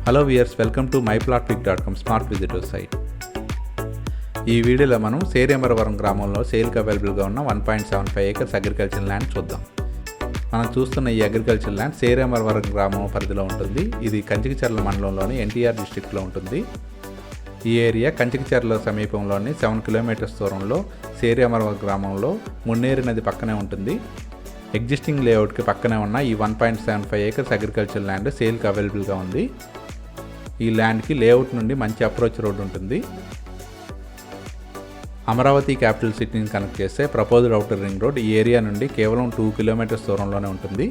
Hello viewers, welcome to myplotpic.com smart visitor site. ఈ వీడియోలో మనం సేరేమరవరం గ్రామంలో సేల్కి అవైలబుల్గా ఉన్న 1.75 ఏకర్స్ అగ్రికల్చర్ ల్యాండ్ చూద్దాం. మనం చూస్తున్న ఈ అగ్రికల్చర్ ల్యాండ్ సేరేమరవరం గ్రామం పరిధిలో ఉంటుంది. ఇది కంచికచర్ల మండలంలోని ఎన్టీఆర్ డిస్ట్రిక్ట్లో ఉంటుంది. ఈ ఏరియా కంచికచర్ల సమీపంలోని 7 కిలోమీటర్స్ దూరంలో సేరేమరవరం గ్రామంలో మున్నేరు నది పక్కనే ఉంటుంది. ఎగ్జిస్టింగ్ లేఅవుట్కి పక్కనే ఉన్న ఈ 1.75 ఏకర్స్ అగ్రికల్చర్ ల్యాండ్ సేల్కి అవైలబుల్గా ఉంది. ఈ ల్యాండ్కి లేఅవుట్ నుండి మంచి అప్రోచ్ రోడ్ ఉంటుంది. అమరావతి క్యాపిటల్ సిటీని కనెక్ట్ చేసే ప్రపోజ్డ్ ఔటర్ రింగ్ రోడ్ ఈ ఏరియా నుండి కేవలం 2 కిలోమీటర్స్ దూరంలోనే ఉంటుంది.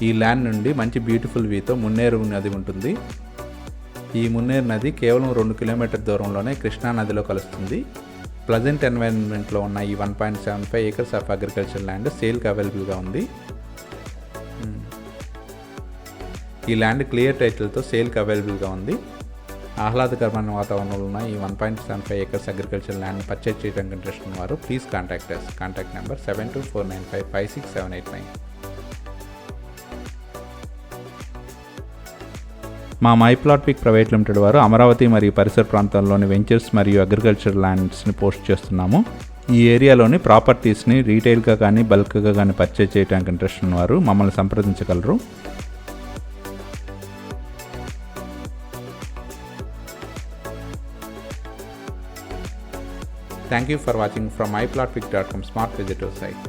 ఈ ల్యాండ్ నుండి మంచి బ్యూటిఫుల్ వ్యూతో మున్నేరు నది ఉంటుంది. ఈ మున్నేరు నది కేవలం 2 కిలోమీటర్ దూరంలోనే కృష్ణా నదిలో కలుస్తుంది. ప్లజెంట్ ఎన్వైరన్మెంట్లో ఉన్న ఈ 1.75 ఏకర్స్ ఆఫ్ అగ్రికల్చర్ ల్యాండ్ సేల్కి అవైలబుల్గా ఉంది. ఈ ల్యాండ్ క్లియర్ టైటిల్తో సేల్కి అవైలబుల్గా ఉంది. ఆహ్లాదకరమైన వాతావరణంలో ఉన్న ఈ 1.75 ఏకర్స్ అగ్రికల్చర్ ల్యాండ్ పర్చేజ్ చేయడానికి ఇంట్రెస్ట్ ఉన్నవారు please contact us. Contact number 7249556789. మా myplotpic ప్రైవేట్ లిమిటెడ్ వారు అమరావతి మరియు పరిసర ప్రాంతాల్లోని వెంచర్స్ మరియు అగ్రికల్చర్ ల్యాండ్స్ని పోస్ట్ చేస్తున్నాము. ఈ ఏరియాలోని ప్రాపర్టీస్ని రీటైల్గా కానీ బల్క్గా కానీ పర్చేజ్ చేయడానికి ఇంట్రెస్ట్ ఉన్నవారు మమ్మల్ని సంప్రదించగలరు. Thank you for watching from myplotpic.com smart visitor site.